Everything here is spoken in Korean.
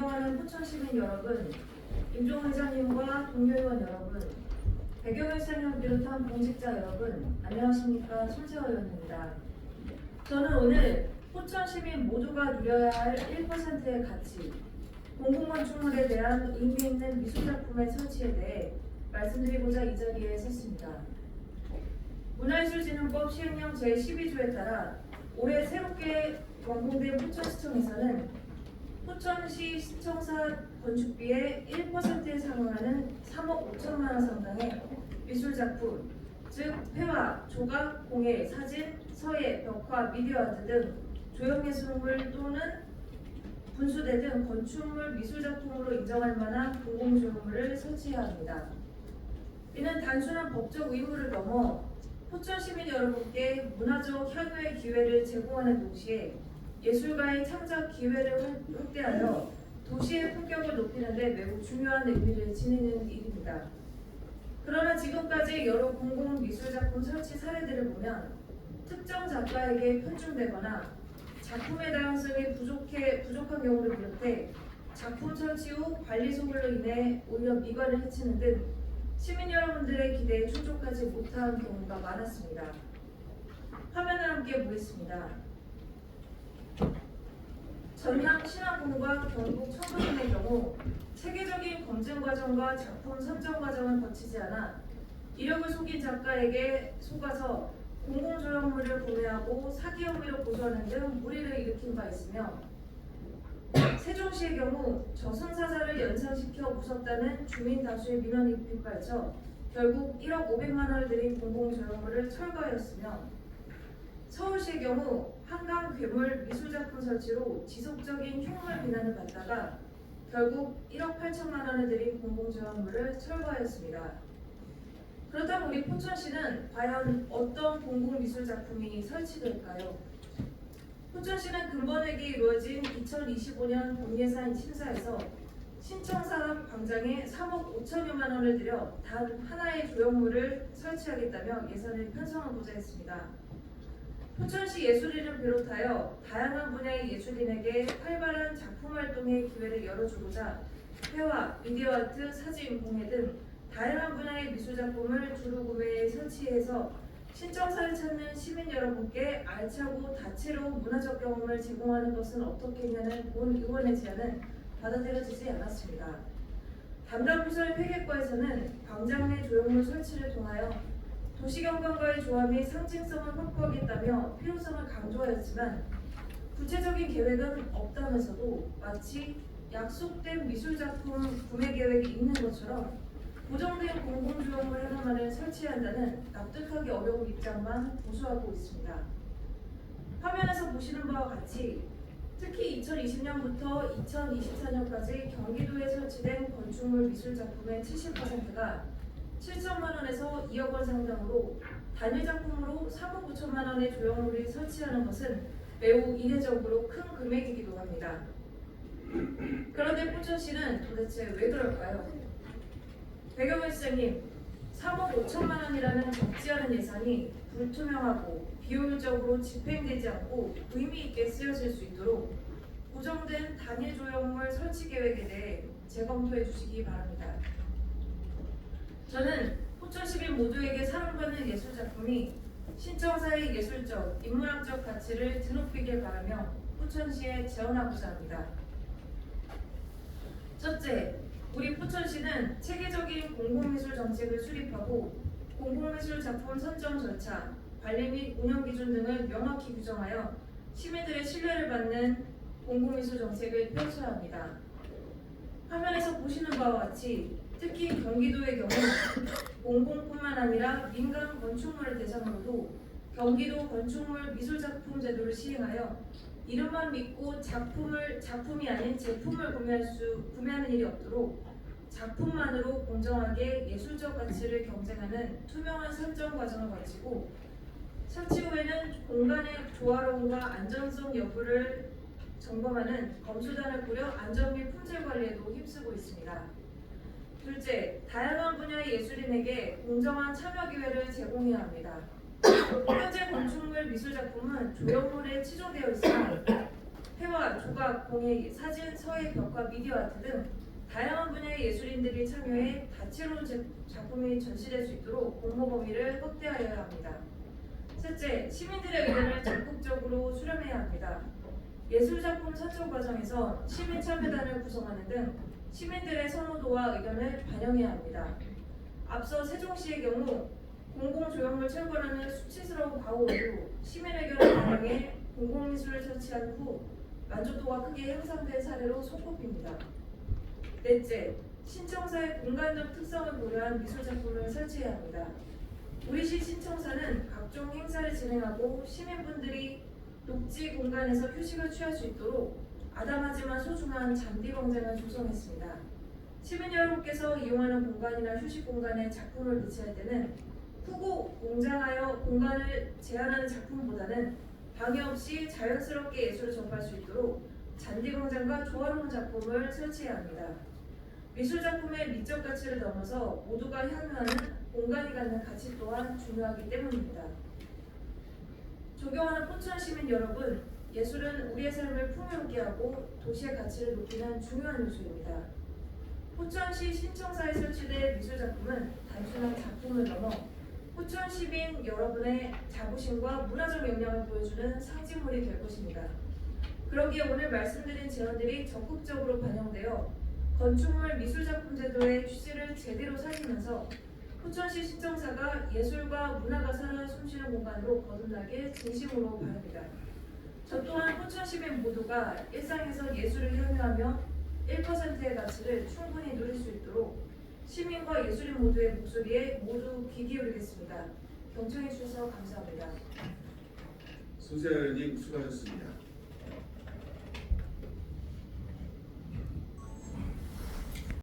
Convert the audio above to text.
존경하는 포천시민 여러분, 임종 회장님과 동료 의원 여러분, 배경일 시장님을 비롯한 공직자 여러분, 안녕하십니까. 손재화 의원입니다. 저는 오늘 포천시민 모두가 누려야 할 1%의 가치, 공공건축물에 대한 의미 있는 미술작품의 설치에 대해 말씀드리고자 이 자리에 섰습니다. 문화예술진흥법 시행령 제12조에 따라 올해 새롭게 완공된 포천시청에서는 포천시 시청사 건축비의 1%에 상응하는 3억 5천만 원 상당의 미술작품, 즉 회화, 조각, 공예, 사진, 서예, 벽화, 미디어 아트 등 조형예술물 또는 분수대 등 건축물 미술작품으로 인정할 만한 공공조형물을 설치해야 합니다. 이는 단순한 법적 의무를 넘어 포천 시민 여러분께 문화적 향유의 기회를 제공하는 동시에 예술가의 창작 기회를 확대하여 도시의 품격을 높이는 데 매우 중요한 의미를 지니는 일입니다. 그러나 지금까지 여러 공공미술작품 설치 사례들을 보면 특정 작가에게 편중되거나 작품의 다양성이 부족한 경우를 비롯해 작품 설치 후 관리 소홀로 인해 오히려 미관을 해치는 등 시민 여러분들의 기대에 충족하지 못한 경우가 많았습니다. 화면을 함께 보겠습니다. 전남 신안군과 경북 청도군의 경우 체계적인 검증 과정과 작품 선정 과정을 거치지 않아 이력을 속인 작가에게 속아서 공공조형물을 구매하고 사기 혐의로 고소하는 등 물의를 일으킨 바 있으며, 세종시의 경우 저승사자를 연상시켜 무섭다는 주민 다수의 민원이 빗발쳐 결국 1억 500만 원을 들인 공공조형물을 철거하였으며, 서울시의 경우 한강 괴물 미술작품 설치로 지속적인 흉물 비난을 받다가 결국 1억 8천만 원을 들인 공공조형물을 철거하였습니다. 그렇다면 우리 포천시는 과연 어떤 공공미술작품이 설치될까요? 포천시는 근본회계 이루어진 2025년 본예산 심사에서 신청사 광장에 3억 5천여만 원을 들여 단 하나의 조형물을 설치하겠다며 예산을 편성하고자 했습니다. 포천시 예술인을 비롯하여 다양한 분야의 예술인에게 활발한 작품 활동의 기회를 열어주고자 회화, 미디어 아트, 사진, 공예 등 다양한 분야의 미술작품을 주로 구매해 설치해서 신청사를 찾는 시민 여러분께 알차고 다채로운 문화적 경험을 제공하는 것은 어떻겠냐는 본 의원의 제안은 받아들여지지 않았습니다. 담당 부서의 회계과에서는 광장 내 조형물 설치를 통하여 도시경관과의 조화 및 상징성을 확보하겠다며 필요성을 강조하였지만 구체적인 계획은 없다면서도 마치 약속된 미술작품 구매 계획이 있는 것처럼 고정된 공공조형물 하나만을 설치한다는 납득하기 어려운 입장만 고수하고 있습니다. 화면에서 보시는 바와 같이 특히 2020년부터 2024년까지 경기도에 설치된 건축물 미술작품의 70%가 7천만 원에서 2억 원 상당으로 단일 작품으로 3억 9천만 원의 조형물을 설치하는 것은 매우 이례적으로 큰 금액이기도 합니다. 그런데 포천시는 도대체 왜 그럴까요? 배경일 시장님, 3억 5천만 원이라는 적지 않은 예산이 불투명하고 비효율적으로 집행되지 않고 의미 있게 쓰여질 수 있도록 고정된 단일 조형물 설치 계획에 대해 재검토해 주시기 바랍니다. 저는 포천 시민 모두에게 사랑받는 예술작품이 신청사의 예술적, 인문학적 가치를 드높이길 바라며 포천시에 제언하고자 합니다. 첫째, 우리 포천시는 체계적인 공공미술 정책을 수립하고 공공미술 작품 선정 절차, 관리 및 운영 기준 등을 명확히 규정하여 시민들의 신뢰를 받는 공공미술 정책을 펼쳐야 합니다. 화면에서 보시는 바와 같이 특히 경기도의 경우 공공뿐만 아니라 민간 건축물을 대상으로도 경기도 건축물 미술작품 제도를 시행하여 이름만 믿고 작품이 아닌 제품을 구매하는 일이 없도록 작품만으로 공정하게 예술적 가치를 경쟁하는 투명한 선정 과정을 거치고 설치 후에는 공간의 조화로움과 안전성 여부를 점검하는 검수단을 꾸려 안전 및 품질 관리에도 힘쓰고 있습니다. 둘째, 다양한 분야의 예술인에게 공정한 참여 기회를 제공해야 합니다. 현재 건축물 미술작품은 조형물에 치중되어 있으나 회화, 조각, 공예, 사진, 서예, 벽화, 미디어 아트 등 다양한 분야의 예술인들이 참여해 다채로운 작품이 전시될 수 있도록 공모 범위를 확대하여야 합니다. 셋째, 시민들의 의견을 적극적으로 수렴해야 합니다. 예술작품 선정 과정에서 시민 참여단을 구성하는 등 시민들의 선호도와 의견을 반영해야 합니다. 앞서 세종시의 경우 공공조형물 철거라는 수치스러운 과오 이후 시민 의견을 반영해 공공미술을 설치한 후 만족도가 크게 향상된 사례로 손꼽힙니다. 넷째, 신청사의 공간적 특성을 고려한 미술작품을 설치해야 합니다. 우리시 신청사는 각종 행사를 진행하고 시민분들이 녹지 공간에서 휴식을 취할 수 있도록 아담하지만 소중한 잔디광장을 조성했습니다. 시민 여러분께서 이용하는 공간이나 휴식 공간에 작품을 배치할 때는 크고 웅장하여 공간을 제한하는 작품보다는 방해 없이 자연스럽게 예술을 접할 수 있도록 잔디광장과 조화로운 작품을 설치해야 합니다. 미술작품의 미적 가치를 넘어서 모두가 향유하는 공간이 갖는 가치 또한 중요하기 때문입니다. 존경하는 포천 시민 여러분, 예술은 우리의 삶을 풍요롭게 하고 도시의 가치를 높이는 중요한 요소입니다. 포천시 신청사에 설치된 미술작품은 단순한 작품을 넘어 포천 시민 여러분의 자부심과 문화적 역량을 보여주는 상징물이 될 것입니다. 그러기에 오늘 말씀드린 제언들이 적극적으로 반영되어 건축물 미술작품 제도의 취지를 제대로 살리면서 포천시 신청사가 예술과 문화가 살아 숨쉬는 공간으로 거듭나길 진심으로 바랍니다. 저 또한 포천 시민 모두가 일상에서 예술을 향유하며 1%의 가치를 충분히 누릴 수 있도록 시민과 예술인 모두의 목소리에 모두 귀 기울이겠습니다. 경청해 주셔서 감사합니다. 손세아 의원님 수고하셨습니다.